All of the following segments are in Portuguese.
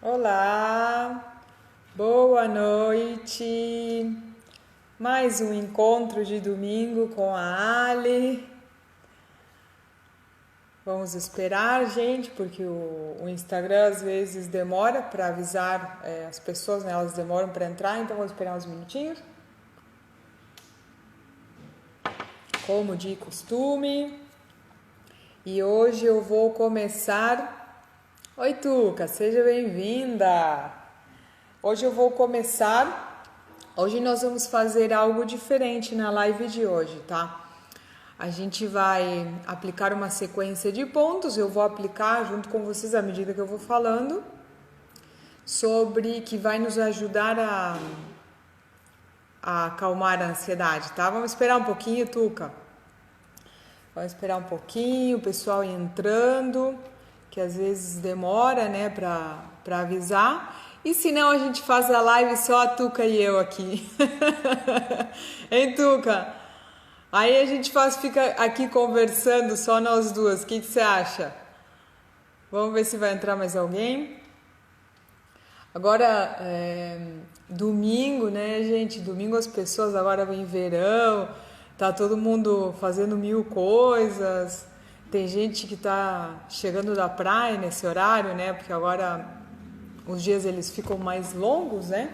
Olá, boa noite. Mais um encontro de domingo com a Ali. Vamos esperar, gente, porque o Instagram às vezes demora para avisar as pessoas, né? Elas demoram para entrar, então vamos esperar uns minutinhos. Como de costume. E hoje eu vou começar. Oi, Tuca, seja bem-vinda. Hoje eu vou começar. Hoje nós vamos fazer algo diferente na live de hoje, tá? A gente vai aplicar uma sequência de pontos, eu vou aplicar junto com vocês à medida que eu vou falando, sobre que vai nos ajudar a acalmar a ansiedade, tá? Vamos esperar um pouquinho, Tuca. Vamos esperar um pouquinho, o pessoal entrando, que às vezes demora, né, pra avisar. E se não, a gente faz a live só a Tuca e eu aqui. Hein, Tuca? Aí a gente fica aqui conversando, só nós duas. O que você acha? Vamos ver se vai entrar mais alguém. Agora, domingo, né, gente? Domingo as pessoas agora vem verão, tá todo mundo fazendo mil coisas. Tem gente que tá chegando da praia nesse horário, né? Porque agora os dias eles ficam mais longos, né?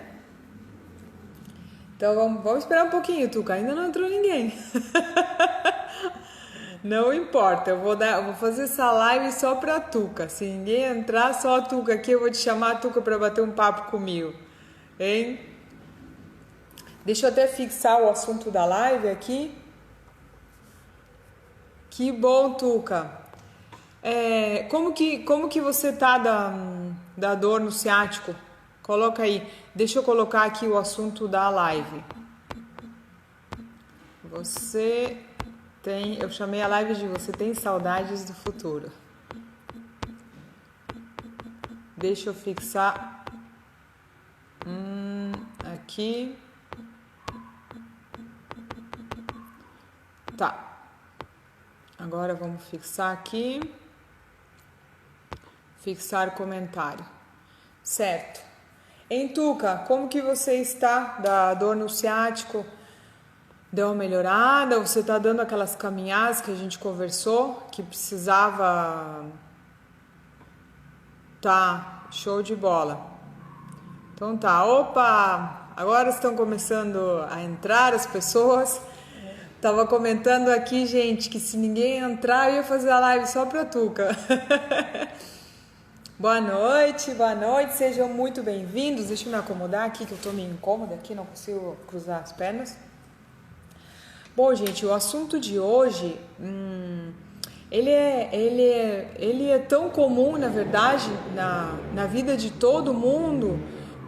Então vamos esperar um pouquinho, Tuca. Ainda não entrou ninguém. Não importa, eu vou fazer essa live só pra Tuca. Se ninguém entrar, só a Tuca aqui, eu vou te chamar a Tuca pra bater um papo comigo. Hein? Deixa eu até fixar o assunto da live aqui. Que bom, Tuca. Como que você tá da dor no ciático? Coloca aí. Deixa eu colocar aqui o assunto da live. Eu chamei a live de Você Tem Saudades do Futuro. Deixa eu fixar aqui. Tá. Agora vamos fixar aqui. Fixar comentário. Certo. Em Tuca, como que você está da dor no ciático? Deu uma melhorada? Você está dando aquelas caminhadas que a gente conversou? Que precisava... Tá, show de bola. Então tá, opa! Agora estão começando a entrar as pessoas. Tava comentando aqui, gente, que se ninguém entrar, eu ia fazer a live só pra Tuca. Boa noite, sejam muito bem-vindos. Deixa eu me acomodar aqui, que eu tô meio incômoda aqui, não consigo cruzar as pernas. Bom, gente, o assunto de hoje, ele é tão comum, na verdade, na vida de todo mundo,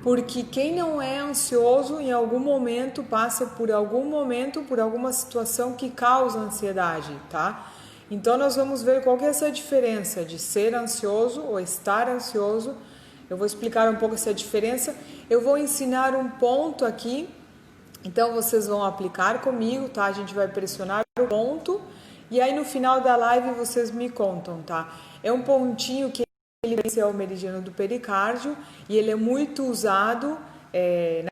porque quem não é ansioso, em algum momento, passa por alguma situação que causa ansiedade, tá? Então, nós vamos ver qual que é essa diferença de ser ansioso ou estar ansioso. Eu vou explicar um pouco essa diferença. Eu vou ensinar um ponto aqui, então vocês vão aplicar comigo, tá? A gente vai pressionar o ponto e aí no final da live vocês me contam, tá? É um pontinho que ele é o meridiano do pericárdio e ele é muito usado na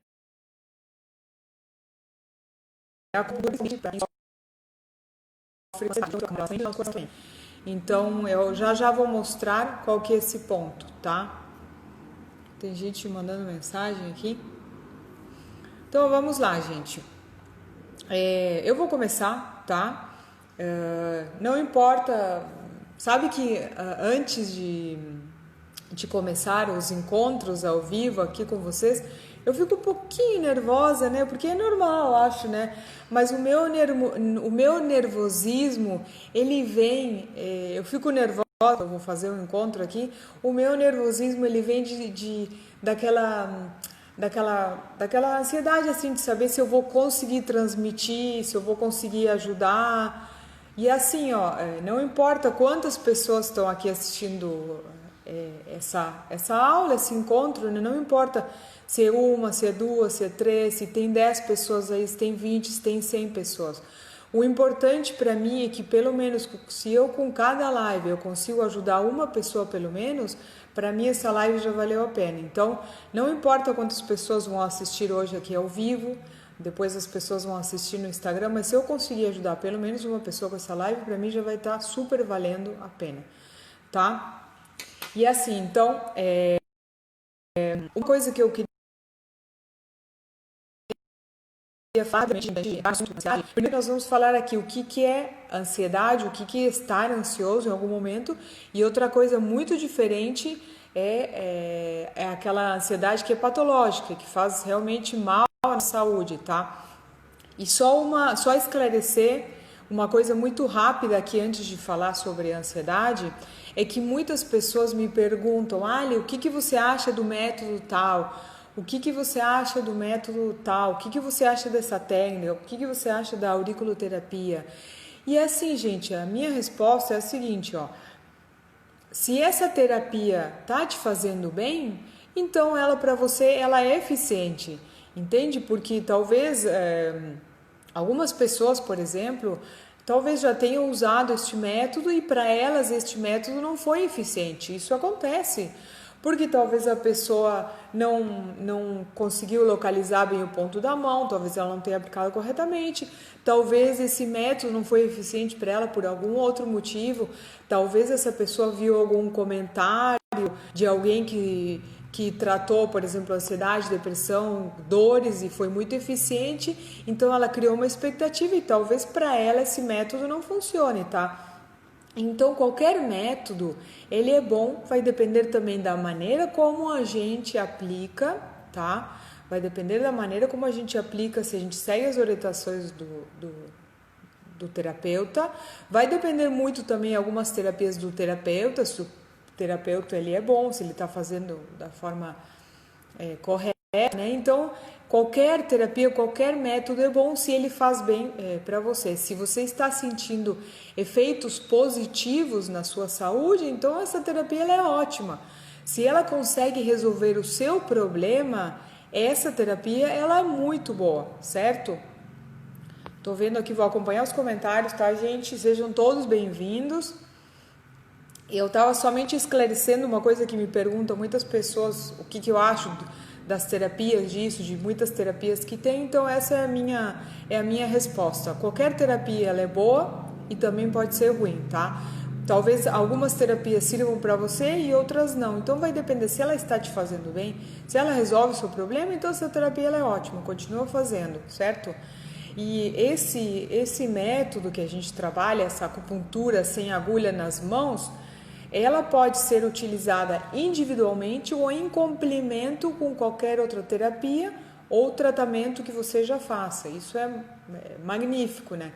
então eu já vou mostrar qual que é esse ponto, tá? Tem gente mandando mensagem aqui. Então vamos lá, gente. Eu vou começar, tá? Não importa. Sabe que antes de começar os encontros ao vivo aqui com vocês, eu fico um pouquinho nervosa, né? Porque é normal, eu acho, né? Mas o meu nervosismo, ele vem... eu fico nervosa, eu vou fazer um encontro aqui. O meu nervosismo, ele vem daquela ansiedade, assim, de saber se eu vou conseguir transmitir, se eu vou conseguir ajudar. E assim, ó, não importa quantas pessoas estão aqui assistindo essa aula, esse encontro, né? Não importa se é uma, se é duas, se é três, se tem 10 pessoas aí, se tem 20, se tem 100 pessoas. O importante para mim é que pelo menos se eu com cada live eu consigo ajudar uma pessoa pelo menos, para mim essa live já valeu a pena. Então, não importa quantas pessoas vão assistir hoje aqui ao vivo, depois as pessoas vão assistir no Instagram, mas se eu conseguir ajudar pelo menos uma pessoa com essa live, para mim já vai estar super valendo a pena, tá? E assim, então, uma coisa que eu queria falar, primeiro nós vamos falar aqui o que é ansiedade, o que é estar ansioso em algum momento, e outra coisa muito diferente é aquela ansiedade que é patológica, que faz realmente mal à saúde, tá? E só esclarecer uma coisa muito rápida aqui antes de falar sobre a ansiedade, é que muitas pessoas me perguntam, Ali, o que você acha do método tal? O que você acha do método tal? O que você acha dessa técnica? O que você acha da auriculoterapia? E assim, gente, a minha resposta é a seguinte, ó. Se essa terapia tá te fazendo bem, então ela para você ela é eficiente, entende? Porque talvez algumas pessoas, por exemplo, talvez já tenham usado este método e para elas este método não foi eficiente. Isso acontece. Porque talvez a pessoa não conseguiu localizar bem o ponto da mão, talvez ela não tenha aplicado corretamente, talvez esse método não foi eficiente para ela por algum outro motivo, talvez essa pessoa viu algum comentário de alguém que tratou, por exemplo, ansiedade, depressão, dores e foi muito eficiente, então ela criou uma expectativa e talvez para ela esse método não funcione, tá? Então, qualquer método, ele é bom, vai depender também da maneira como a gente aplica, tá? Vai depender da maneira como a gente aplica, se a gente segue as orientações do terapeuta. Vai depender muito também algumas terapias do terapeuta, se o terapeuta ele é bom, se ele está fazendo da forma correta, né? Então, qualquer terapia, qualquer método é bom se ele faz bem para você. Se você está sentindo efeitos positivos na sua saúde, então essa terapia ela é ótima. Se ela consegue resolver o seu problema, essa terapia ela é muito boa, certo? Tô vendo aqui, vou acompanhar os comentários, tá, gente? Sejam todos bem-vindos. Eu estava somente esclarecendo uma coisa que me perguntam muitas pessoas, o que eu acho das terapias disso, de muitas terapias que tem, então essa é a minha resposta. Qualquer terapia ela é boa e também pode ser ruim, tá? Talvez algumas terapias sirvam para você e outras não, então vai depender se ela está te fazendo bem, se ela resolve o seu problema, então essa terapia ela é ótima, continua fazendo, certo? E esse método que a gente trabalha, essa acupuntura sem agulha nas mãos, ela pode ser utilizada individualmente ou em complemento com qualquer outra terapia ou tratamento que você já faça. Isso é magnífico, né?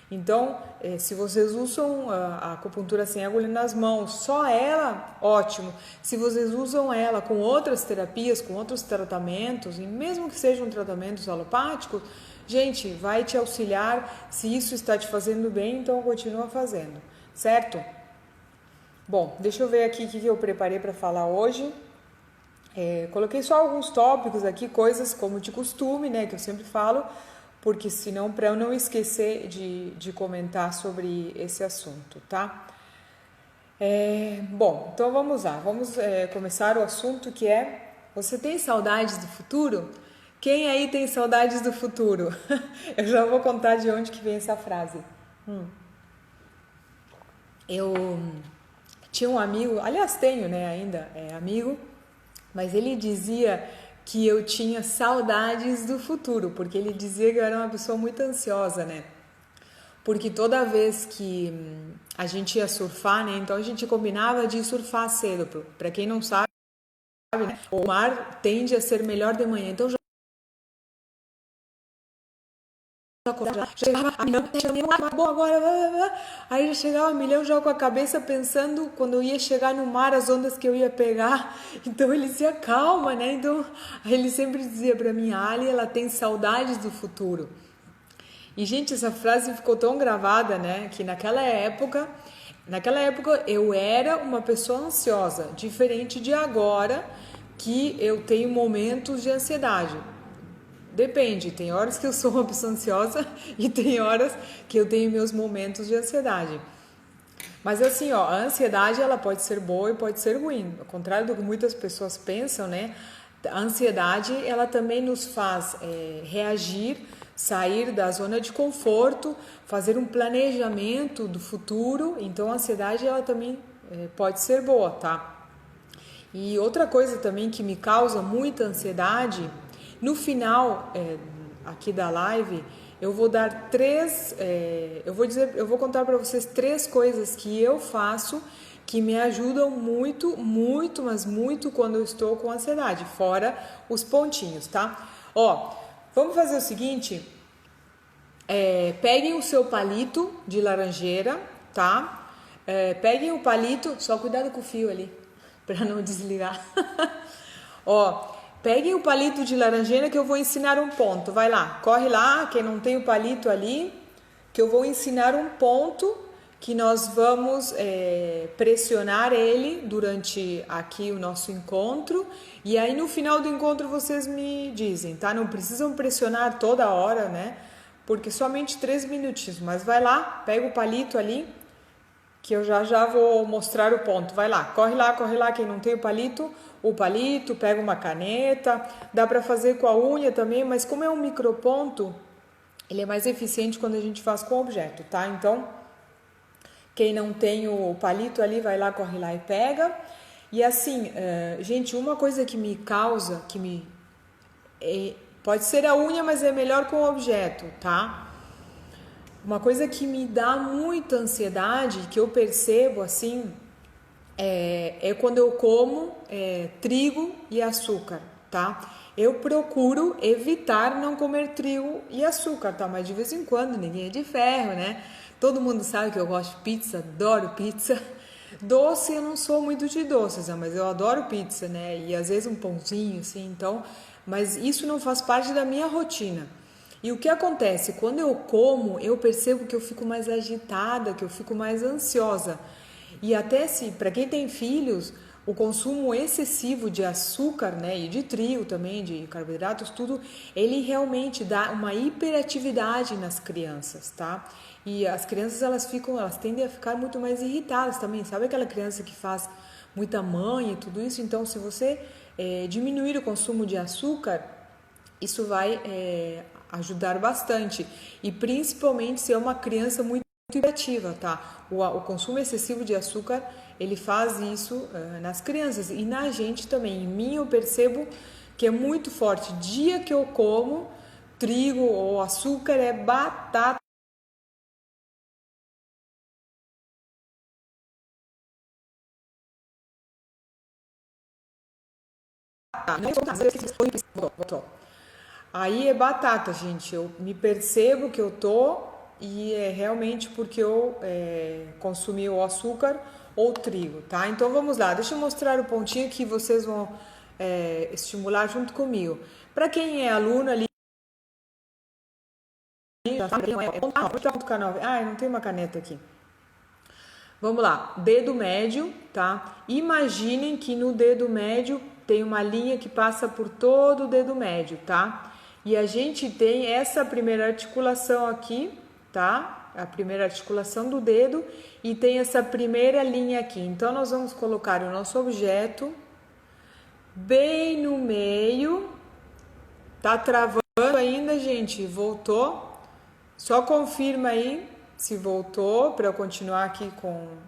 Então, se vocês usam a acupuntura sem agulha nas mãos, só ela, ótimo. Se vocês usam ela com outras terapias, com outros tratamentos, e mesmo que sejam tratamentos alopáticos, gente, vai te auxiliar. Se isso está te fazendo bem, então continua fazendo, certo? Bom, deixa eu ver aqui o que eu preparei para falar hoje. Coloquei só alguns tópicos aqui, coisas como de costume, né, que eu sempre falo, porque senão, para eu não esquecer de comentar sobre esse assunto, tá? Bom, então vamos lá, vamos começar o assunto que é: você tem saudades do futuro? Quem aí tem saudades do futuro? Eu já vou contar de onde que vem essa frase. Eu tinha um amigo, aliás tenho, né, ainda amigo, mas ele dizia que eu tinha saudades do futuro, porque ele dizia que eu era uma pessoa muito ansiosa, né? Porque toda vez que a gente ia surfar, né, então a gente combinava de surfar cedo. Para quem não sabe, né, o mar tende a ser melhor de manhã, então chegava a milhão, acabou agora, aí já chegava a milhão já com a cabeça pensando quando eu ia chegar no mar, as ondas que eu ia pegar. Então ele dizia calma, né? Então ele sempre dizia para mim, Ali, ela tem saudades do futuro. E gente, essa frase ficou tão gravada, né? Que naquela época eu era uma pessoa ansiosa, diferente de agora que eu tenho momentos de ansiedade. Depende, tem horas que eu sou uma pessoa ansiosa e tem horas que eu tenho meus momentos de ansiedade. Mas assim, ó, a ansiedade ela pode ser boa e pode ser ruim. Ao contrário do que muitas pessoas pensam, né? A ansiedade ela também nos faz reagir, sair da zona de conforto, fazer um planejamento do futuro. Então a ansiedade ela também pode ser boa, tá? E outra coisa também que me causa muita ansiedade, no final aqui da live, eu vou dar eu vou contar para vocês 3 coisas que eu faço que me ajudam muito, muito, mas muito quando eu estou com ansiedade, fora os pontinhos, tá? Ó, vamos fazer o seguinte, peguem o seu palito de laranjeira, tá? Peguem o palito, só cuidado com o fio ali, para não desligar. Ó, peguem o palito de laranjeira que eu vou ensinar um ponto. Vai lá, corre lá, quem não tem o palito ali, que eu vou ensinar um ponto que nós vamos pressionar ele durante aqui o nosso encontro. E aí no final do encontro vocês me dizem, tá? Não precisam pressionar toda hora, né? Porque somente 3 minutinhos. Mas vai lá, pega o palito ali, que eu já vou mostrar o ponto. Vai lá, corre lá, quem não tem o palito, pega uma caneta, dá para fazer com a unha também, mas como é um microponto, ele é mais eficiente quando a gente faz com objeto, tá? Então, quem não tem o palito ali, vai lá, corre lá e pega. E assim, gente, uma coisa que me causa, pode ser a unha, mas é melhor com o objeto, tá? Uma coisa que me dá muita ansiedade, que eu percebo assim, é quando eu como trigo e açúcar, tá? Eu procuro evitar não comer trigo e açúcar, tá? Mas de vez em quando, ninguém é de ferro, né? Todo mundo sabe que eu gosto de pizza, adoro pizza. Doce, eu não sou muito de doces, né? Mas eu adoro pizza, né? E às vezes um pãozinho, assim, então... Mas isso não faz parte da minha rotina. E o que acontece? Quando eu como, eu percebo que eu fico mais agitada, que eu fico mais ansiosa. E até se, para quem tem filhos, o consumo excessivo de açúcar, né, e de trigo também, de carboidratos, tudo, ele realmente dá uma hiperatividade nas crianças, tá? E as crianças, elas tendem a ficar muito mais irritadas também. Sabe aquela criança que faz muita manha e tudo isso? Então, se você diminuir o consumo de açúcar, isso vai ajudar bastante. E principalmente se é uma criança muito hiperativa, tá? O consumo excessivo de açúcar, ele faz isso nas crianças e na gente também. Em mim eu percebo que é muito forte. Dia que eu como trigo ou açúcar é batata. Aí é batata, gente. Eu me percebo que eu tô e é realmente porque eu consumi o açúcar ou trigo, tá? Então vamos lá, deixa eu mostrar o pontinho que vocês vão estimular junto comigo. Para quem é aluno ali, já sabe, ponto canal. Ah, eu não tenho uma caneta aqui. Vamos lá, dedo médio, tá? Imaginem que no dedo médio tem uma linha que passa por todo o dedo médio, tá? E a gente tem essa primeira articulação aqui, tá? A primeira articulação do dedo e tem essa primeira linha aqui. Então, nós vamos colocar o nosso objeto bem no meio. Tá travando ainda, gente? Voltou? Só confirma aí se voltou para eu continuar aqui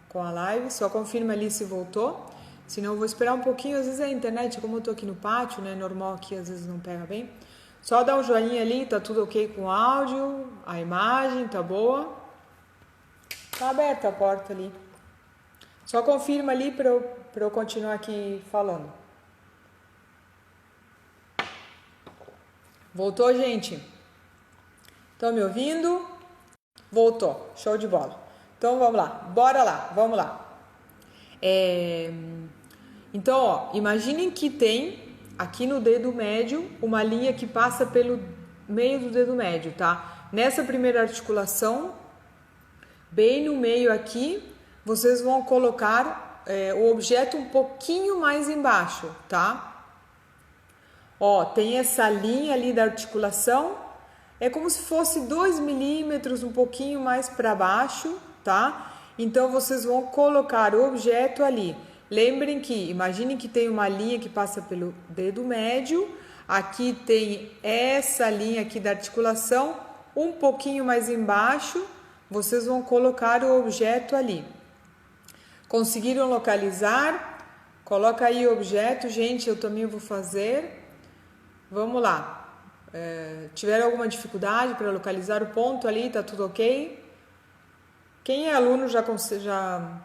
com a live. Só confirma ali se voltou. Senão eu vou esperar um pouquinho. Às vezes a internet, como eu tô aqui no pátio, né? Normal aqui, às vezes não pega bem. Só dá um joinha ali, tá tudo ok com o áudio, a imagem tá boa. Tá aberta a porta ali. Só confirma ali para eu continuar aqui falando. Voltou, gente? Estão me ouvindo? Voltou. Show de bola. Então vamos lá. Bora lá. Vamos lá. Então, ó, imaginem que tem aqui no dedo médio uma linha que passa pelo meio do dedo médio, tá? Nessa primeira articulação, bem no meio aqui, vocês vão colocar o objeto um pouquinho mais embaixo, tá? Ó, tem essa linha ali da articulação, é como se fosse 2 milímetros, um pouquinho mais para baixo, tá? Então, vocês vão colocar o objeto ali. Lembrem que, imaginem que tem uma linha que passa pelo dedo médio, aqui tem essa linha aqui da articulação, um pouquinho mais embaixo, vocês vão colocar o objeto ali. Conseguiram localizar? Coloca aí o objeto, gente, eu também vou fazer. Vamos lá. Tiveram alguma dificuldade para localizar o ponto ali? Tá tudo ok? Quem é aluno já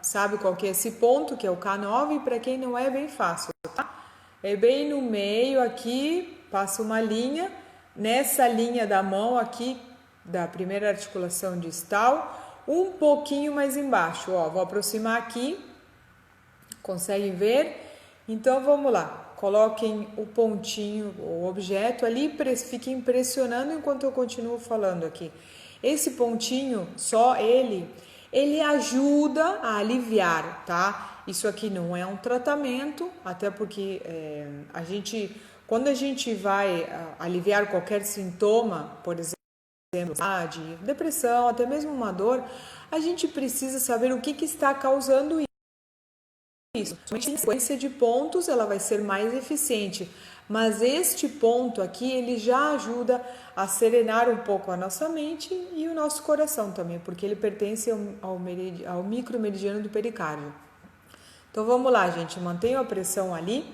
sabe qual que é esse ponto, que é o K9, e para quem não é, bem fácil, tá? É bem no meio aqui, passa uma linha, nessa linha da mão aqui, da primeira articulação distal, um pouquinho mais embaixo, ó, vou aproximar aqui, conseguem ver? Então, vamos lá, coloquem o pontinho, o objeto ali, fiquem pressionando enquanto eu continuo falando aqui. Esse pontinho, só ele ajuda a aliviar, tá? Isso aqui não é um tratamento, até porque quando a gente vai aliviar qualquer sintoma, por exemplo, ansiedade, depressão, até mesmo uma dor, a gente precisa saber o que está causando isso. A sequência de pontos ela vai ser mais eficiente, mas este ponto aqui ele já ajuda a serenar um pouco a nossa mente e o nosso coração também, porque ele pertence ao micromeridiano do pericárdio. Então vamos lá, gente, mantenham a pressão ali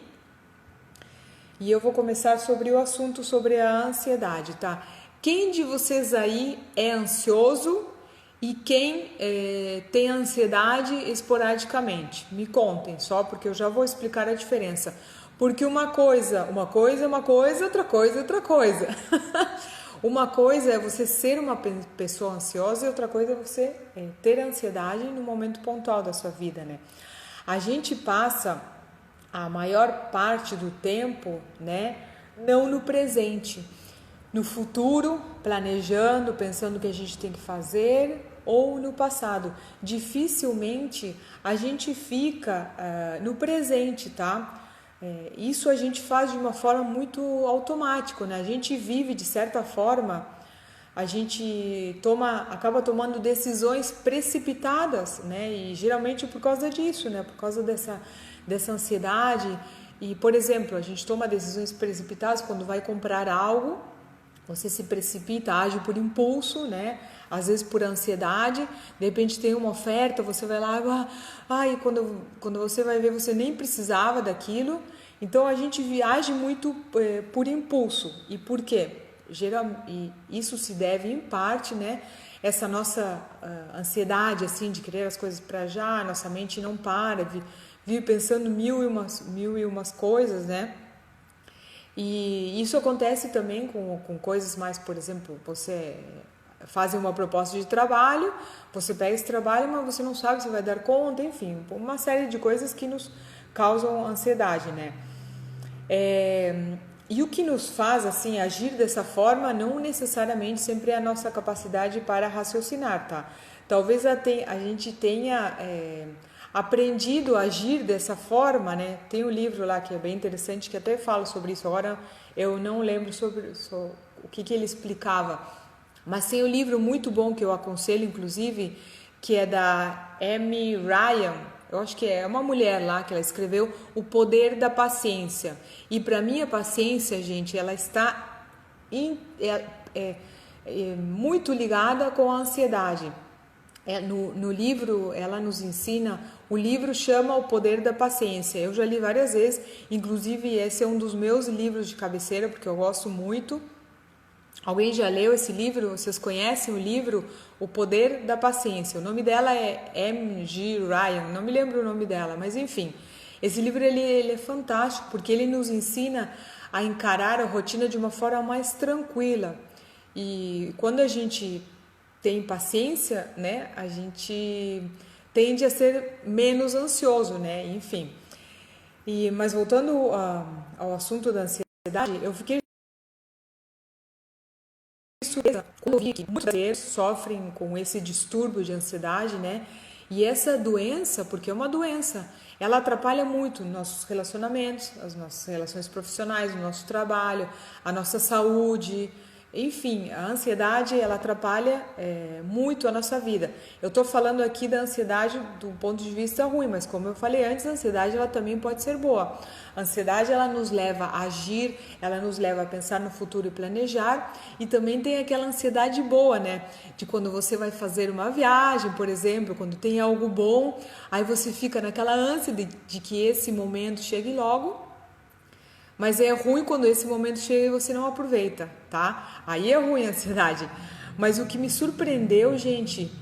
e eu vou começar sobre o assunto sobre a ansiedade, tá? Quem de vocês aí é ansioso e quem tem ansiedade esporadicamente? Me contem, só porque eu já vou explicar a diferença. Porque uma coisa é uma coisa, outra coisa é outra coisa. Uma coisa é você ser uma pessoa ansiosa e outra coisa é você ter ansiedade no momento pontual da sua vida, né? A gente passa a maior parte do tempo, né, não no presente, no futuro, planejando, pensando o que a gente tem que fazer, ou no passado. Dificilmente a gente fica no presente, tá? Isso a gente faz de uma forma muito automática, né? A gente vive de certa forma, a gente acaba tomando decisões precipitadas, né? E geralmente por causa disso, né? Por causa dessa ansiedade. E, por exemplo, a gente toma decisões precipitadas quando vai comprar algo, você se precipita, age por impulso, né? Às vezes por ansiedade, de repente tem uma oferta, você vai lá, e quando você vai ver, você nem precisava daquilo. Então a gente viaja muito por impulso. E por quê? E isso se deve em parte, né? Essa nossa ansiedade assim de querer as coisas para já, nossa mente não para, vive pensando mil e umas coisas, né? E isso acontece também com coisas mais, por exemplo, você faz uma proposta de trabalho, você pega esse trabalho, mas você não sabe se vai dar conta, enfim, uma série de coisas que nos causam ansiedade, né? E o que nos faz assim agir dessa forma não necessariamente sempre é a nossa capacidade para raciocinar, tá? Talvez a gente tenha aprendido a agir dessa forma, né? Tem um livro lá que é bem interessante que até fala sobre isso. Agora eu não lembro sobre o que ele explicava, mas tem um livro muito bom que eu aconselho, inclusive, que é da Amy Ryan. Eu acho que é uma mulher lá que ela escreveu O Poder da Paciência. E para mim a paciência, gente, ela está muito ligada com a ansiedade. No livro, ela nos ensina, o livro chama O Poder da Paciência. Eu já li várias vezes, inclusive esse é um dos meus livros de cabeceira, porque eu gosto muito. Alguém já leu esse livro? Vocês conhecem o livro O Poder da Paciência? O nome dela é M.G. Ryan, não me lembro o nome dela, mas enfim. Esse livro ele é fantástico porque ele nos ensina a encarar a rotina de uma forma mais tranquila. E quando a gente tem paciência, né, a gente tende a ser menos ansioso, né, enfim. Mas voltando ao assunto da ansiedade, eu fiquei surpresa quando eu vi que muitas pessoas sofrem com esse distúrbio de ansiedade, né, e essa doença, porque é uma doença, ela atrapalha muito nossos relacionamentos, as nossas relações profissionais, o nosso trabalho, a nossa saúde. Enfim, a ansiedade ela atrapalha muito a nossa vida. Eu estou falando aqui da ansiedade do ponto de vista ruim, mas como eu falei antes, a ansiedade ela também pode ser boa. A ansiedade ela nos leva a agir, ela nos leva a pensar no futuro e planejar, e também tem aquela ansiedade boa, né? De quando você vai fazer uma viagem, por exemplo, quando tem algo bom, aí você fica naquela ânsia de que esse momento chegue logo. Mas é ruim quando esse momento chega e você não aproveita, tá? Aí é ruim a ansiedade. Mas o que me surpreendeu, gente,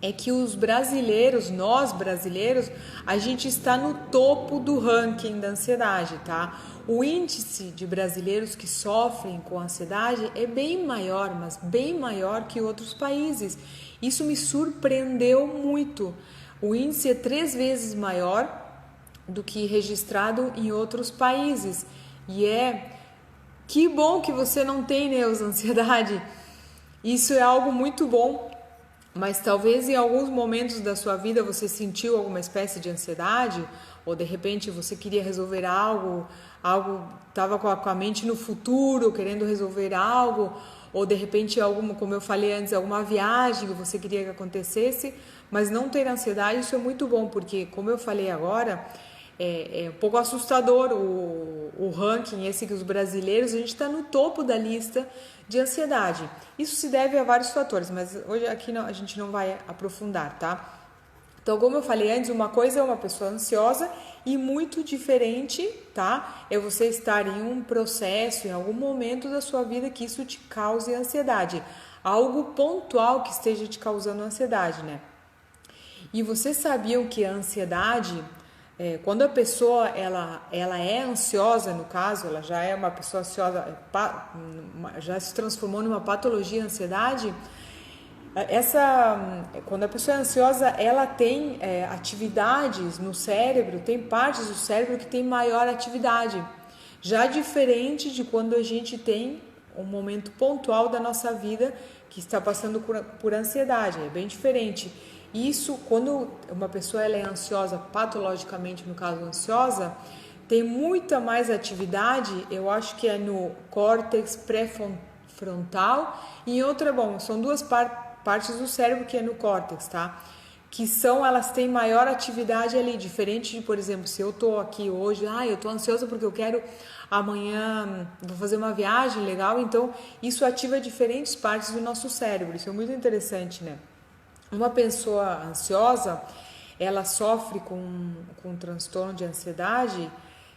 é que os brasileiros, nós brasileiros, a gente está no topo do ranking da ansiedade, tá? O índice de brasileiros que sofrem com ansiedade é bem maior, mas bem maior que outros países. Isso me surpreendeu muito. O índice é 3 vezes maior do que registrado em outros países. E que bom que você não tem, Neuza, ansiedade. Isso é algo muito bom, mas talvez em alguns momentos da sua vida você sentiu alguma espécie de ansiedade, ou de repente você queria resolver algo estava com a mente no futuro, querendo resolver algo, ou de repente alguma, como eu falei antes, alguma viagem que você queria que acontecesse, mas não ter ansiedade. Isso é muito bom, porque como eu falei agora, é um pouco assustador o ranking, esse que os brasileiros, a gente está no topo da lista de ansiedade. Isso se deve a vários fatores, mas hoje aqui a gente não vai aprofundar, tá? Então, como eu falei antes, uma coisa é uma pessoa ansiosa e muito diferente, tá? É você estar em um processo, em algum momento da sua vida que isso te cause ansiedade. Algo pontual que esteja te causando ansiedade, né? E vocês sabiam que a ansiedade, quando a pessoa ela é ansiosa, no caso, ela já é uma pessoa ansiosa, já se transformou numa patologia, a ansiedade, quando a pessoa é ansiosa, ela tem atividades no cérebro, tem partes do cérebro que tem maior atividade, já diferente de quando a gente tem um momento pontual da nossa vida que está passando por ansiedade, é bem diferente. Isso, quando uma pessoa ela é ansiosa, patologicamente, no caso ansiosa, tem muita mais atividade, eu acho que é no córtex pré-frontal, e em outra, são duas partes do cérebro que é no córtex, tá? Elas têm maior atividade ali, diferente de, por exemplo, se eu tô aqui hoje, eu tô ansiosa porque eu quero amanhã, vou fazer uma viagem legal, então isso ativa diferentes partes do nosso cérebro, isso é muito interessante, né? Uma pessoa ansiosa, ela sofre com um transtorno de ansiedade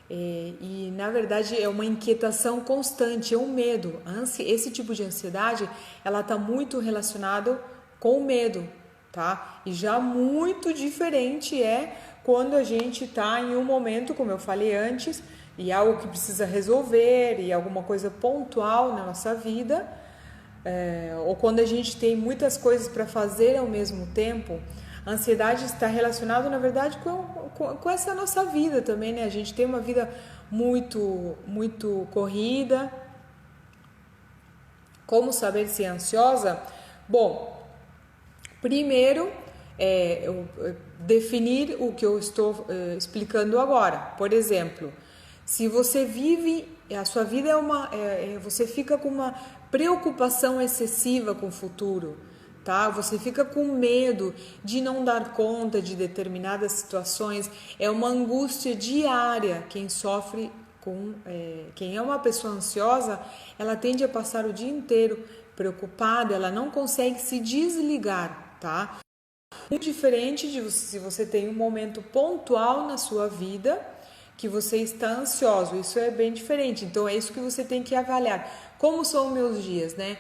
e, na verdade, é uma inquietação constante, é um medo. Esse tipo de ansiedade, ela está muito relacionado com o medo, tá? E já muito diferente é quando a gente está em um momento, como eu falei antes, e algo que precisa resolver, e alguma coisa pontual na nossa vida, ou quando a gente tem muitas coisas para fazer ao mesmo tempo. A ansiedade está relacionada, na verdade, com essa nossa vida também, né? A gente tem uma vida muito, muito corrida. Como saber se é ansiosa? Bom, primeiro, definir o que eu estou explicando agora. Por exemplo, se você vive, a sua vida você fica com uma preocupação excessiva com o futuro, tá? Você fica com medo de não dar conta de determinadas situações, é uma angústia diária. Quem sofre quem é uma pessoa ansiosa, ela tende a passar o dia inteiro preocupada, ela não consegue se desligar, tá? Muito diferente de se você tem um momento pontual na sua vida que você está ansioso, isso é bem diferente. Então é isso que você tem que avaliar. Como são meus dias, né?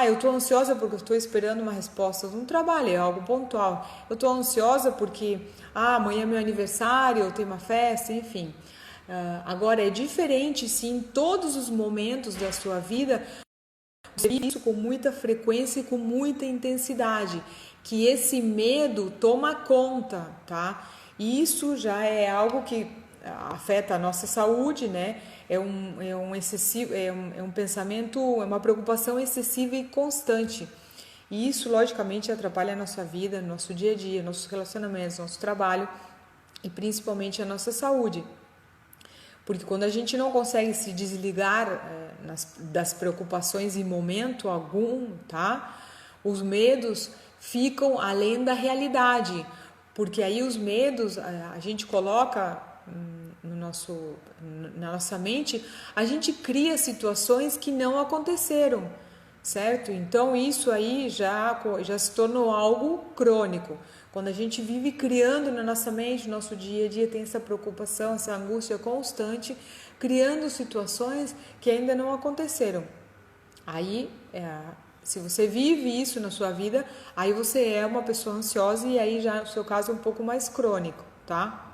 Eu estou ansiosa porque eu estou esperando uma resposta de um trabalho, é algo pontual. Eu estou ansiosa porque amanhã é meu aniversário, eu tenho uma festa, enfim. Agora é diferente se em todos os momentos da sua vida você vive isso com muita frequência e com muita intensidade, que esse medo toma conta, tá? E isso já é algo que afeta a nossa saúde, né? É um pensamento, é uma preocupação excessiva e constante. E isso, logicamente, atrapalha a nossa vida, nosso dia a dia, nossos relacionamentos, nosso trabalho. e principalmente a nossa saúde. Porque quando a gente não consegue se desligar das preocupações em momento algum, tá? Os medos ficam além da realidade, porque aí os medos a gente coloca na nossa mente, a gente cria situações que não aconteceram, certo? Então isso aí já se tornou algo crônico. Quando a gente vive criando na nossa mente, no nosso dia a dia, tem essa preocupação, essa angústia constante, criando situações que ainda não aconteceram. Aí, se você vive isso na sua vida, aí você é uma pessoa ansiosa e aí já no seu caso é um pouco mais crônico, tá?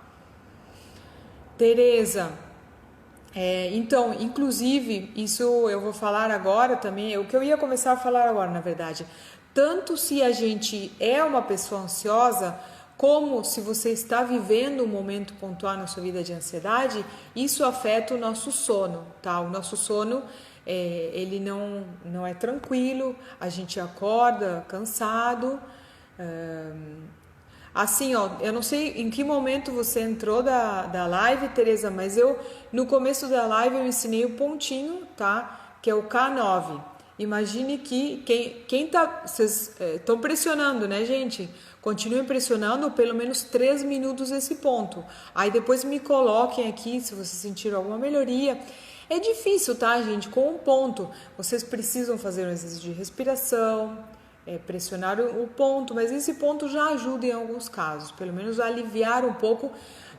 Tereza, então, inclusive, isso eu vou falar agora também, o que eu ia começar a falar agora, na verdade. Tanto se a gente é uma pessoa ansiosa, como se você está vivendo um momento pontual na sua vida de ansiedade, isso afeta o nosso sono, tá? O nosso sono, ele não é tranquilo, a gente acorda cansado. Assim, ó, eu não sei em que momento você entrou da live, Tereza, mas no começo da live, eu ensinei o pontinho, tá? Que é o K9. Imagine que quem tá, vocês estão pressionando, né, gente? Continuem pressionando pelo menos 3 minutos esse ponto. Aí depois me coloquem aqui se vocês sentiram alguma melhoria. É difícil, tá, gente? Com um ponto, vocês precisam fazer um exercício de respiração, pressionar o ponto, mas esse ponto já ajuda em alguns casos, pelo menos a aliviar um pouco.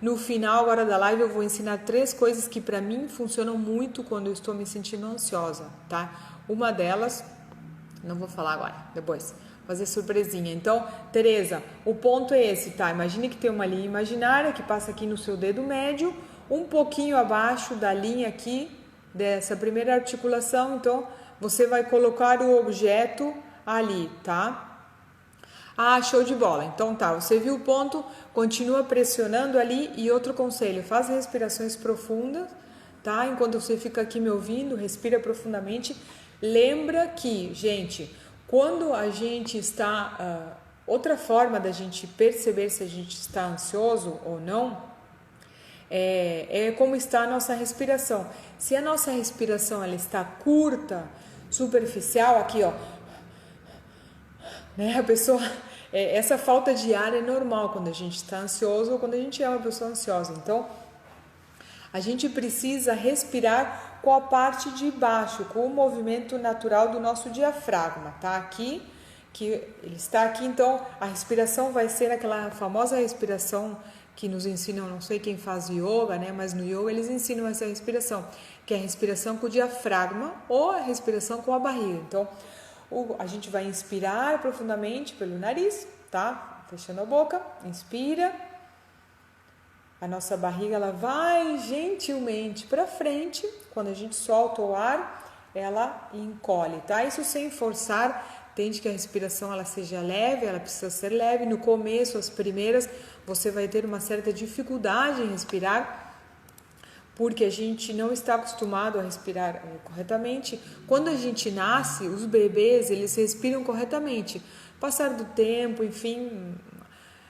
No final agora da live eu vou ensinar 3 coisas que para mim funcionam muito quando eu estou me sentindo ansiosa, tá? Uma delas, não vou falar agora, depois, fazer surpresinha. Então, Tereza, o ponto é esse, tá? Imagine que tem uma linha imaginária que passa aqui no seu dedo médio, um pouquinho abaixo da linha aqui, dessa primeira articulação, então você vai colocar o objeto ali, tá? Ah, show de bola. Então tá, você viu o ponto, continua pressionando ali. E outro conselho, faz respirações profundas, tá? Enquanto você fica aqui me ouvindo, respira profundamente. Lembra que, gente, quando a gente está... outra forma da gente perceber se a gente está ansioso ou não é como está a nossa respiração. Se a nossa respiração ela está curta, superficial, aqui ó, né? A pessoa, essa falta de ar é normal quando a gente está ansioso ou quando a gente é uma pessoa ansiosa. Então, a gente precisa respirar com a parte de baixo, com o movimento natural do nosso diafragma, tá? Aqui, que ele está aqui, então a respiração vai ser aquela famosa respiração que nos ensinam, não sei quem faz yoga, né? Mas no yoga eles ensinam essa respiração, que é a respiração com o diafragma ou a respiração com a barriga. Então, a gente vai inspirar profundamente pelo nariz, tá? Fechando a boca, inspira. A nossa barriga ela vai gentilmente para frente. Quando a gente solta o ar, ela encolhe, tá? Isso sem forçar. Tente que a respiração ela seja leve, ela precisa ser leve. No começo, as primeiras, você vai ter uma certa dificuldade em respirar, porque a gente não está acostumado a respirar corretamente. Quando a gente nasce, os bebês, eles respiram corretamente. Passar do tempo, enfim,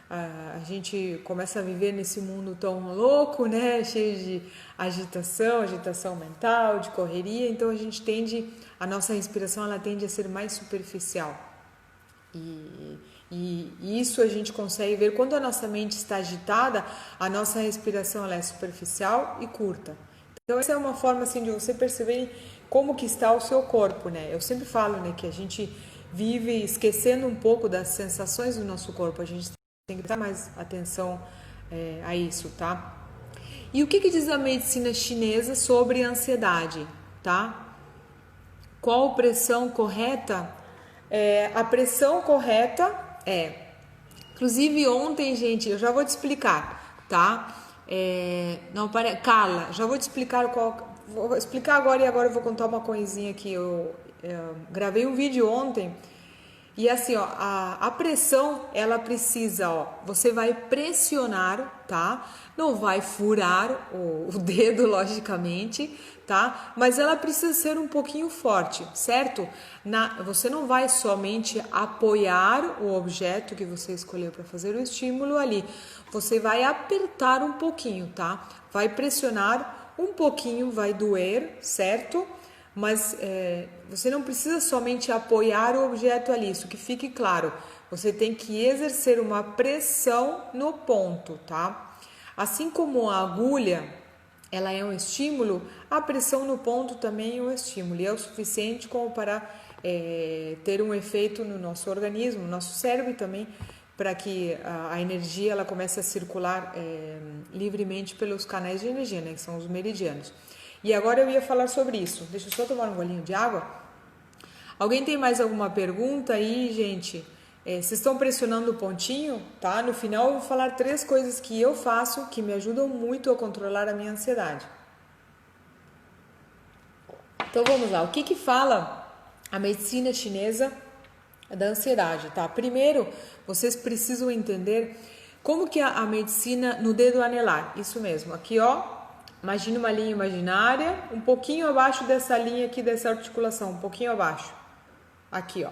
a gente começa a viver nesse mundo tão louco, né? Cheio de agitação mental, de correria. Então a nossa respiração ela tende a ser mais superficial. E isso a gente consegue ver quando a nossa mente está agitada, a nossa respiração ela é superficial e curta. Então essa é uma forma assim de você perceber como que está o seu corpo, né? Eu sempre falo, né, que a gente vive esquecendo um pouco das sensações do nosso corpo. A gente tem que prestar mais atenção a isso, tá? E o que diz a medicina chinesa sobre ansiedade, tá? Qual a pressão correta? A pressão correta inclusive ontem, gente, eu já vou te explicar, tá? Cala, já vou te explicar vou explicar agora e agora eu vou contar uma coisinha aqui. Eu gravei um vídeo ontem E assim, ó, a pressão, ela precisa, ó, você vai pressionar, tá? Não vai furar o dedo, logicamente, tá? Mas ela precisa ser um pouquinho forte, certo? Você não vai somente apoiar o objeto que você escolheu para fazer o estímulo ali. Você vai apertar um pouquinho, tá? Vai pressionar um pouquinho, vai doer, certo? Mas você não precisa somente apoiar o objeto ali, isso que fique claro. Você tem que exercer uma pressão no ponto, tá? Assim como a agulha, ela é um estímulo, a pressão no ponto também é um estímulo. E é o suficiente como para ter um efeito no nosso organismo, no nosso cérebro também, para que a energia ela comece a circular livremente pelos canais de energia, né, que são os meridianos. E agora eu ia falar sobre isso. Deixa eu só tomar um golinho de água. Alguém tem mais alguma pergunta aí, gente? Vocês estão pressionando o pontinho, tá? No final eu vou falar 3 coisas que eu faço que me ajudam muito a controlar a minha ansiedade. Então vamos lá. O que fala a medicina chinesa da ansiedade, tá? Primeiro, vocês precisam entender como que a medicina no dedo anelar. Isso mesmo. Aqui, ó. Imagina uma linha imaginária, um pouquinho abaixo dessa linha aqui, dessa articulação, um pouquinho abaixo. Aqui, ó,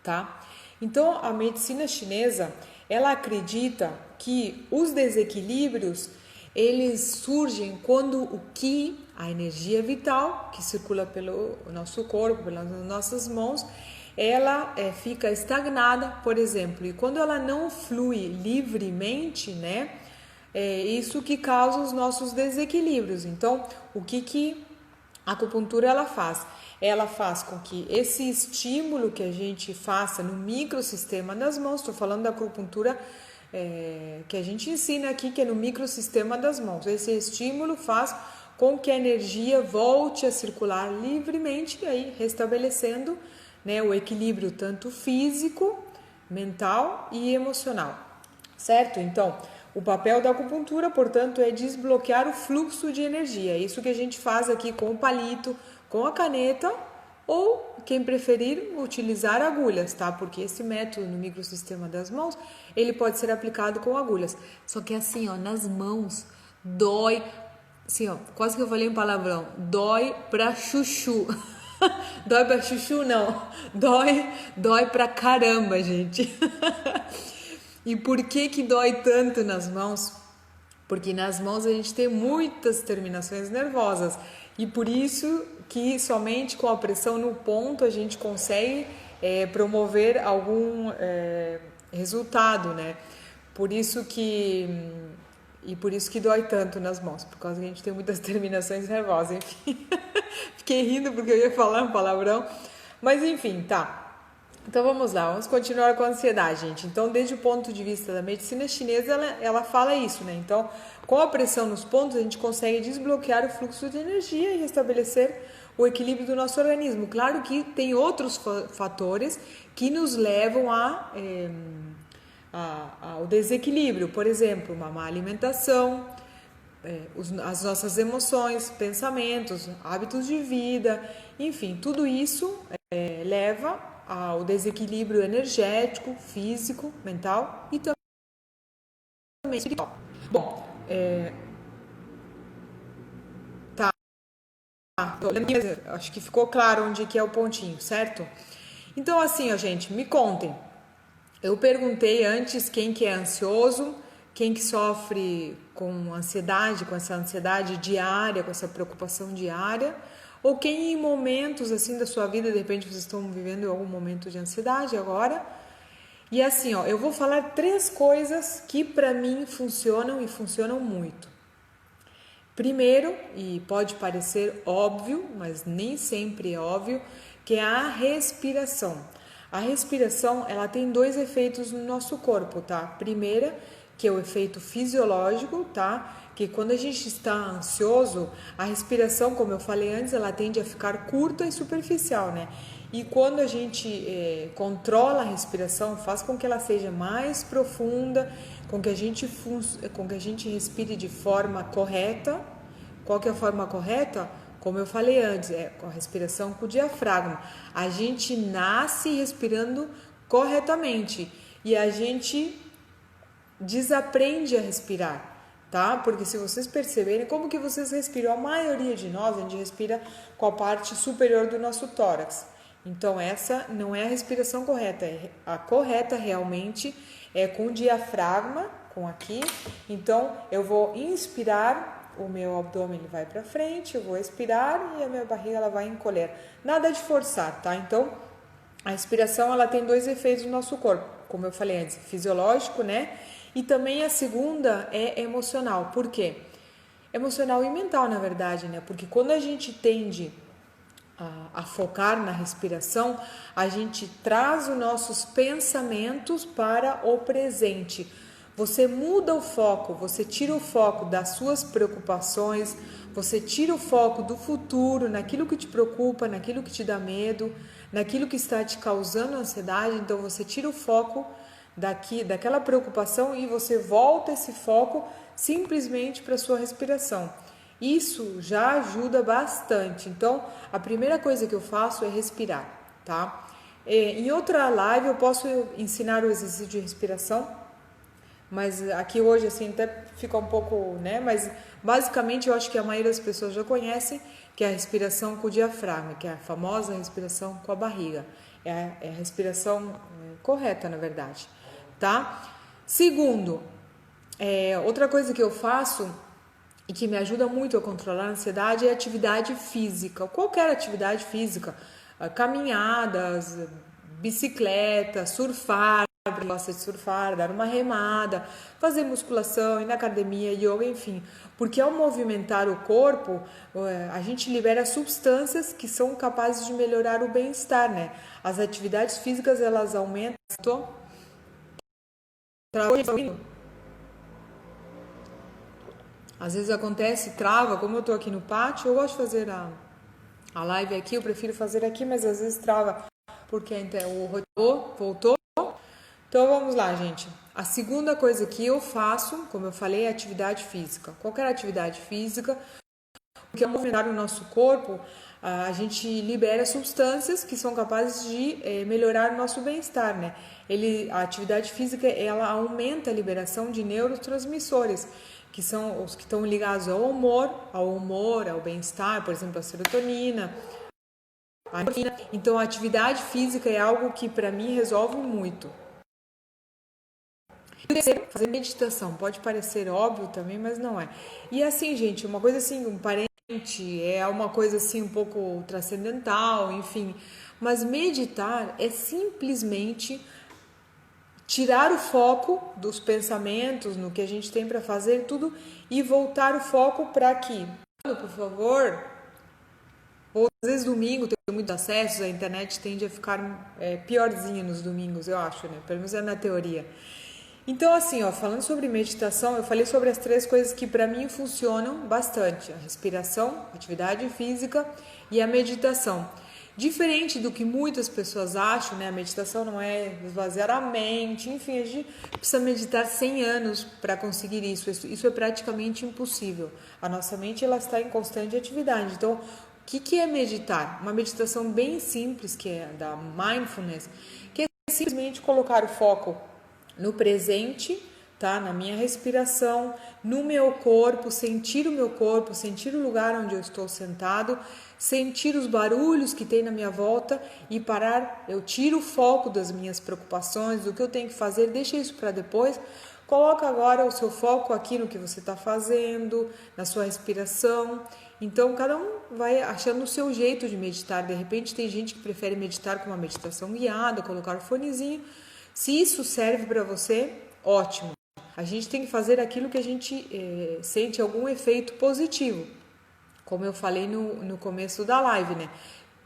tá? Então, a medicina chinesa, ela acredita que os desequilíbrios, eles surgem quando o Qi, a energia vital, que circula pelo nosso corpo, pelas nossas mãos, ela fica estagnada, por exemplo, e quando ela não flui livremente, né? É isso que causa os nossos desequilíbrios. Então, o que a acupuntura ela faz? Ela faz com que esse estímulo que a gente faça no microsistema das mãos, estou falando da acupuntura que a gente ensina aqui, que é no microsistema das mãos. Esse estímulo faz com que a energia volte a circular livremente, e aí restabelecendo, né, o equilíbrio tanto físico, mental e emocional, certo? Então, o papel da acupuntura, portanto, é desbloquear o fluxo de energia. É isso que a gente faz aqui com o palito, com a caneta ou, quem preferir, utilizar agulhas, tá? Porque esse método no microsistema das mãos, ele pode ser aplicado com agulhas. Só que assim, ó, nas mãos, dói, assim, ó, quase que eu falei um palavrão, dói pra chuchu. Dói pra chuchu, não. Dói pra caramba, gente. E por que dói tanto nas mãos? Porque nas mãos a gente tem muitas terminações nervosas e por isso que somente com a pressão no ponto a gente consegue promover algum resultado, né? Por isso que dói tanto nas mãos, por causa que a gente tem muitas terminações nervosas, enfim. Fiquei rindo porque eu ia falar um palavrão, mas enfim, tá. Então vamos lá, vamos continuar com a ansiedade, gente. Então, desde o ponto de vista da medicina chinesa, ela fala isso, né? Então, com a pressão nos pontos, a gente consegue desbloquear o fluxo de energia e restabelecer o equilíbrio do nosso organismo. Claro que tem outros fatores que nos levam ao desequilíbrio, por exemplo, uma má alimentação, as nossas emoções, pensamentos, hábitos de vida, enfim, tudo isso leva ao desequilíbrio energético, físico, mental e também espiritual. Bom, tá, acho que ficou claro onde que é o pontinho, certo? Então assim, ó, gente, me contem. Eu perguntei antes quem que é ansioso, quem que sofre com ansiedade, com essa ansiedade diária, com essa preocupação diária, ou quem em momentos assim da sua vida, de repente vocês estão vivendo algum momento de ansiedade agora. E assim, ó, eu vou falar 3 coisas que para mim funcionam e funcionam muito. Primeiro, e pode parecer óbvio, mas nem sempre é óbvio, que é a respiração. A respiração, ela tem 2 efeitos no nosso corpo, tá? Primeira, que é o efeito fisiológico, tá? Que quando a gente está ansioso, a respiração, como eu falei antes, ela tende a ficar curta e superficial, né? E quando a gente controla a respiração, faz com que ela seja mais profunda, com que a gente respire de forma correta. Qual que é a forma correta? Como eu falei antes, com a respiração com o diafragma. A gente nasce respirando corretamente e a gente desaprende a respirar. Tá? Porque se vocês perceberem, como que vocês respiram? A maioria de nós, a gente respira com a parte superior do nosso tórax. Então, essa não é a respiração correta. A correta realmente é com o diafragma, com aqui. Então, eu vou inspirar, o meu abdômen ele vai para frente, eu vou expirar e a minha barriga ela vai encolher. Nada de forçar, tá? Então, a respiração ela tem dois efeitos no nosso corpo. Como eu falei antes, fisiológico, né? E também a segunda é emocional. Por quê? Emocional e mental, na verdade, né? Porque quando a gente tende a focar na respiração, a gente traz os nossos pensamentos para o presente. Você muda o foco, você tira o foco das suas preocupações, você tira o foco do futuro, naquilo que te preocupa, naquilo que te dá medo, naquilo que está te causando ansiedade. Então você tira o foco daquela preocupação e você volta esse foco simplesmente para a sua respiração. Isso já ajuda bastante. Então, a primeira coisa que eu faço é respirar, tá? Em outra live eu posso ensinar o exercício de respiração, mas aqui hoje assim até fica um pouco, né? Mas basicamente eu acho que a maioria das pessoas já conhecem que é a respiração com o diafragma, que é a famosa respiração com a barriga. É a respiração correta, na verdade, tá? Segundo, outra coisa que eu faço e que me ajuda muito a controlar a ansiedade é atividade física, qualquer atividade física, caminhadas, bicicleta, surfar, gosta de surfar, dar uma remada, fazer musculação, ir na academia, yoga, enfim, porque ao movimentar o corpo, a gente libera substâncias que são capazes de melhorar o bem-estar, né? As atividades físicas, elas aumentam. Às vezes acontece, trava, como eu tô aqui no pátio, eu gosto de fazer a live aqui, eu prefiro fazer aqui, mas às vezes trava, porque o voltou. Então vamos lá, gente. A segunda coisa que eu faço, como eu falei, é atividade física. Qualquer atividade física, porque ao movimentar o nosso corpo, a gente libera substâncias que são capazes de melhorar o nosso bem-estar, né? A atividade física, ela aumenta a liberação de neurotransmissores, que são os que estão ligados ao humor, ao bem-estar, por exemplo, a serotonina, a endorfina. Então, a atividade física é algo que para mim resolve muito. Fazer meditação, pode parecer óbvio também, mas não é. E assim, gente, uma coisa assim, um parente, é uma coisa assim um pouco transcendental, enfim. Mas meditar é simplesmente tirar o foco dos pensamentos, no que a gente tem para fazer tudo e voltar o foco para aqui. Por favor, ou às vezes domingo tem muitos acessos, a internet tende a ficar piorzinha nos domingos, eu acho, né? Pelo menos é na teoria. Então, assim, falando sobre meditação, eu falei sobre as 3 coisas que para mim funcionam bastante: a respiração, a atividade física e a meditação. Diferente do que muitas pessoas acham, né? A meditação não é esvaziar a mente, enfim, a gente precisa meditar 100 anos para conseguir isso. Isso é praticamente impossível. A nossa mente ela está em constante atividade. Então, o que é meditar? Uma meditação bem simples, que é da mindfulness, que é simplesmente colocar o foco no presente, tá? Na minha respiração, no meu corpo, sentir o lugar onde eu estou sentado, sentir os barulhos que tem na minha volta e parar. Eu tiro o foco das minhas preocupações, do que eu tenho que fazer, deixa isso para depois. Coloca agora o seu foco aqui no que você está fazendo, na sua respiração. Então, cada um vai achando o seu jeito de meditar. De repente, tem gente que prefere meditar com uma meditação guiada, colocar o fonezinho. Se isso serve para você, ótimo. A gente tem que fazer aquilo que a gente sente algum efeito positivo. Como eu falei no começo da live, né?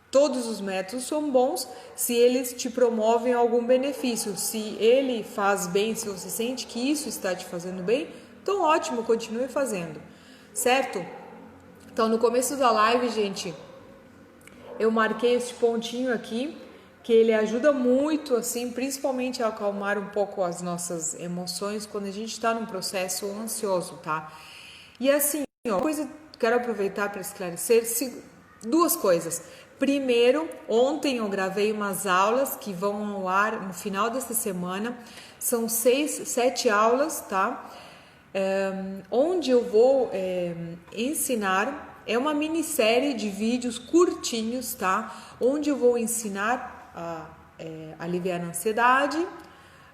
Todos os métodos são bons se eles te promovem algum benefício. Se ele faz bem, se você sente que isso está te fazendo bem, então ótimo, continue fazendo, certo? Então, no começo da live, gente, eu marquei esse pontinho aqui, que ele ajuda muito, assim, principalmente a acalmar um pouco as nossas emoções quando a gente está num processo ansioso, tá? E assim, coisa quero aproveitar para esclarecer, duas coisas. Primeiro, ontem eu gravei umas aulas que vão ao ar no final dessa semana. São 7 aulas, tá? Onde eu vou ensinar, é uma minissérie de vídeos curtinhos, tá? Onde eu vou ensinar a aliviar a ansiedade,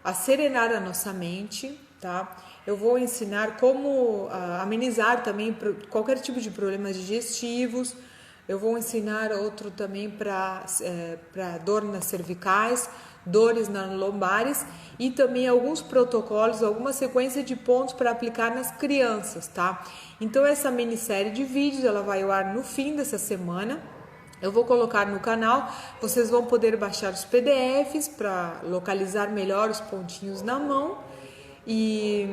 a serenar a nossa mente, tá? Eu vou ensinar como amenizar também qualquer tipo de problemas digestivos. Eu vou ensinar outro também para dor nas cervicais, dores nas lombares e também alguns protocolos, alguma sequência de pontos para aplicar nas crianças, tá? Então essa minissérie de vídeos, ela vai ao ar no fim dessa semana. Eu vou colocar no canal, vocês vão poder baixar os PDFs para localizar melhor os pontinhos na mão. E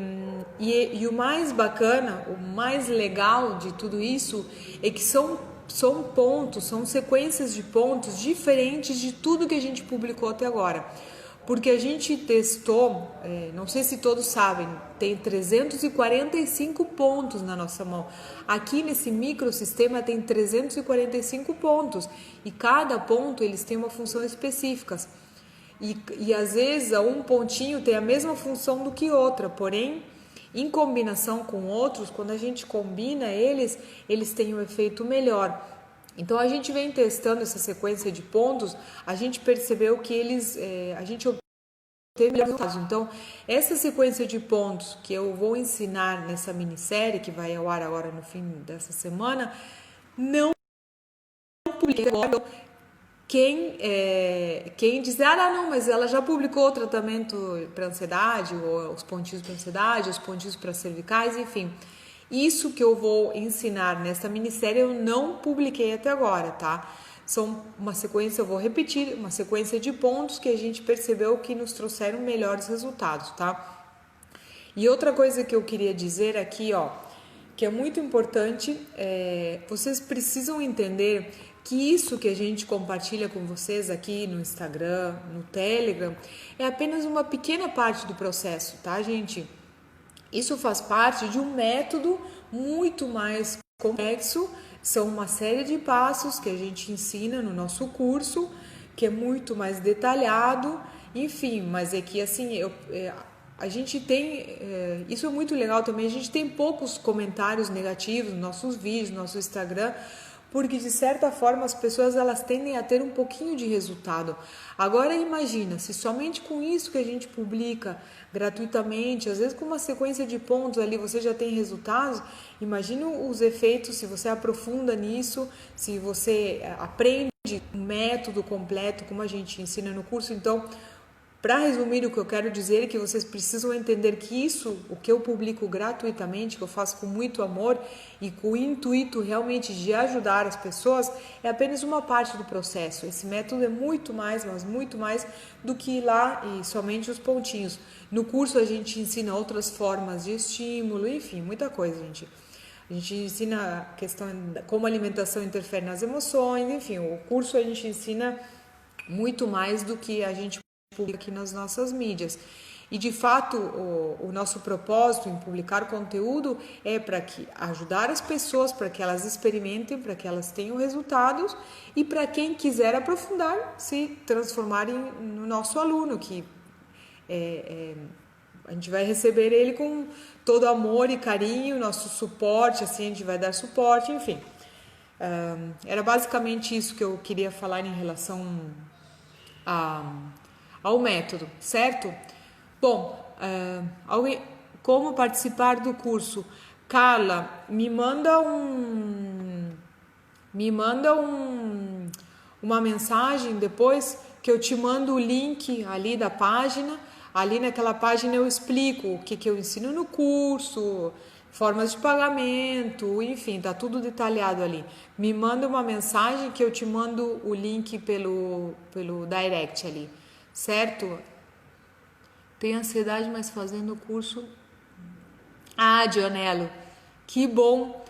o mais bacana, o mais legal de tudo isso é que são pontos, são sequências de pontos diferentes de tudo que a gente publicou até agora. Porque a gente testou, não sei se todos sabem, tem 345 pontos na nossa mão. Aqui nesse microsistema tem 345 pontos e cada ponto eles têm uma função específica. E às vezes um pontinho tem a mesma função do que outra, porém, em combinação com outros, quando a gente combina eles têm um efeito melhor. Então a gente vem testando essa sequência de pontos, a gente percebeu que a gente obteve melhores resultados. Então, essa sequência de pontos que eu vou ensinar nessa minissérie, que vai ao ar agora no fim dessa semana, não publiquei agora. Quem diz, não, mas ela já publicou o tratamento para ansiedade, ou os pontinhos para ansiedade, os pontinhos para cervicais, enfim. Isso que eu vou ensinar nessa minissérie eu não publiquei até agora, tá? São uma sequência, eu vou repetir, uma sequência de pontos que a gente percebeu que nos trouxeram melhores resultados, tá? E outra coisa que eu queria dizer aqui, que é muito importante, vocês precisam entender que isso que a gente compartilha com vocês aqui no Instagram, no Telegram, é apenas uma pequena parte do processo, tá, gente? Isso faz parte de um método muito mais complexo, são uma série de passos que a gente ensina no nosso curso, que é muito mais detalhado, enfim, mas é que assim, a gente tem, isso é muito legal também, a gente tem poucos comentários negativos nos nossos vídeos, no nosso Instagram, porque de certa forma as pessoas elas tendem a ter um pouquinho de resultado. Agora imagina, se somente com isso que a gente publica gratuitamente, às vezes com uma sequência de pontos ali você já tem resultados, imagina os efeitos se você aprofunda nisso, se você aprende um método completo como a gente ensina no curso. Então, para resumir, o que eu quero dizer é que vocês precisam entender que isso, o que eu publico gratuitamente, que eu faço com muito amor e com o intuito realmente de ajudar as pessoas, é apenas uma parte do processo. Esse método é muito mais, mas muito mais do que ir lá e somente os pontinhos. No curso a gente ensina outras formas de estímulo, enfim, muita coisa, gente. A gente ensina a questão como a alimentação interfere nas emoções, enfim, o curso a gente ensina muito mais do que a gente publica aqui nas nossas mídias. E de fato, o nosso propósito em publicar conteúdo é para ajudar as pessoas, para que elas experimentem, para que elas tenham resultados e para quem quiser aprofundar, se transformarem no nosso aluno, que a gente vai receber ele com todo amor e carinho, nosso suporte, assim, a gente vai dar suporte, enfim. Era basicamente isso que eu queria falar em relação ao método, certo? Bom, como participar do curso? Carla, me manda uma mensagem depois que eu te mando o link ali da página. Ali naquela página eu explico o que eu ensino no curso, formas de pagamento, enfim, tá tudo detalhado ali. Me manda uma mensagem que eu te mando o link pelo direct ali, certo? Tem ansiedade, mas fazendo o curso... Dionelo, que bom!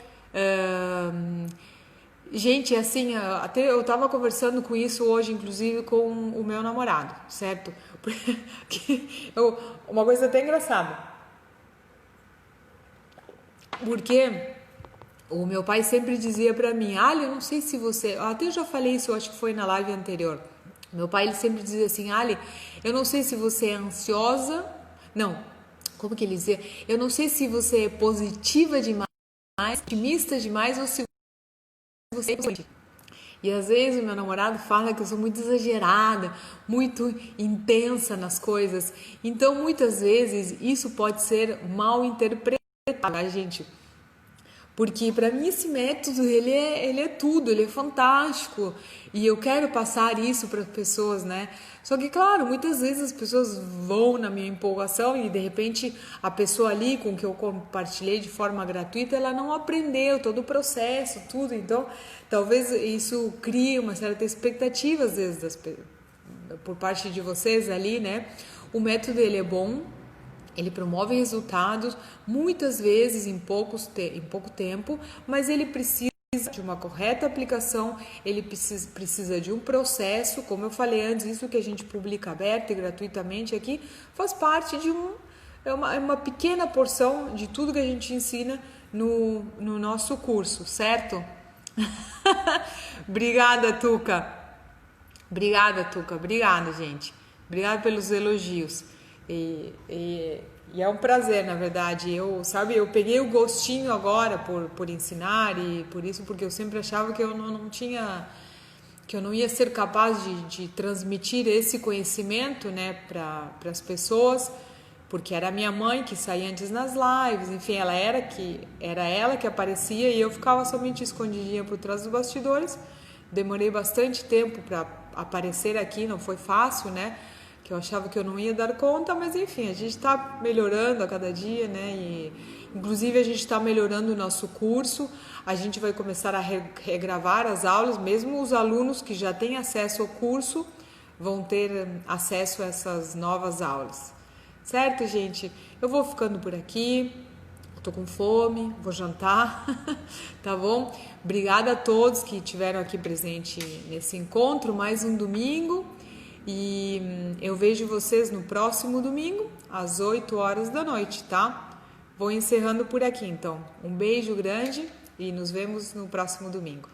Gente, assim, até eu tava conversando com isso hoje, inclusive, com o meu namorado, certo? Uma coisa até engraçada. Porque o meu pai sempre dizia para mim, Ali, eu não sei se você... Até eu já falei isso, eu acho que foi na live anterior. Meu pai, ele sempre dizia assim, Ali, eu não sei se você é ansiosa... Não, como que ele dizia? Eu não sei se você é positiva demais, otimista demais ou se você é positiva. E às vezes o meu namorado fala que eu sou muito exagerada, muito intensa nas coisas. Então, muitas vezes, isso pode ser mal interpretado, tá, gente? Porque para mim esse método, ele é tudo, ele é fantástico. E eu quero passar isso para as pessoas, né? Só que, claro, muitas vezes as pessoas vão na minha empolgação e de repente a pessoa ali com que eu compartilhei de forma gratuita, ela não aprendeu todo o processo, tudo. Então, talvez isso crie uma certa expectativa às vezes por parte de vocês ali, né? O método, ele é bom. Ele promove resultados, muitas vezes em pouco tempo, mas ele precisa de uma correta aplicação, ele precisa de um processo, como eu falei antes, isso que a gente publica aberto e gratuitamente aqui, faz parte de uma pequena porção de tudo que a gente ensina no nosso curso, certo? Obrigada, Tuca. Obrigada, gente. Obrigada pelos elogios. E é um prazer, na verdade. Eu peguei o gostinho agora por ensinar e por isso, porque eu sempre achava que eu não tinha, que eu não ia ser capaz de transmitir esse conhecimento, né, para as pessoas, porque era a minha mãe que saía antes nas lives, enfim, era ela que aparecia e eu ficava somente escondidinha por trás dos bastidores. Demorei bastante tempo para aparecer aqui, não foi fácil, né? Que eu achava que eu não ia dar conta, mas enfim, a gente está melhorando a cada dia, né? E, inclusive a gente está melhorando o nosso curso, a gente vai começar a regravar as aulas, mesmo os alunos que já têm acesso ao curso vão ter acesso a essas novas aulas. Certo, gente? Eu vou ficando por aqui. Tô com fome, vou jantar, tá bom? Obrigada a todos que estiveram aqui presente nesse encontro, mais um domingo. E eu vejo vocês no próximo domingo, às 8 horas da noite, tá? Vou encerrando por aqui, então. Um beijo grande e nos vemos no próximo domingo.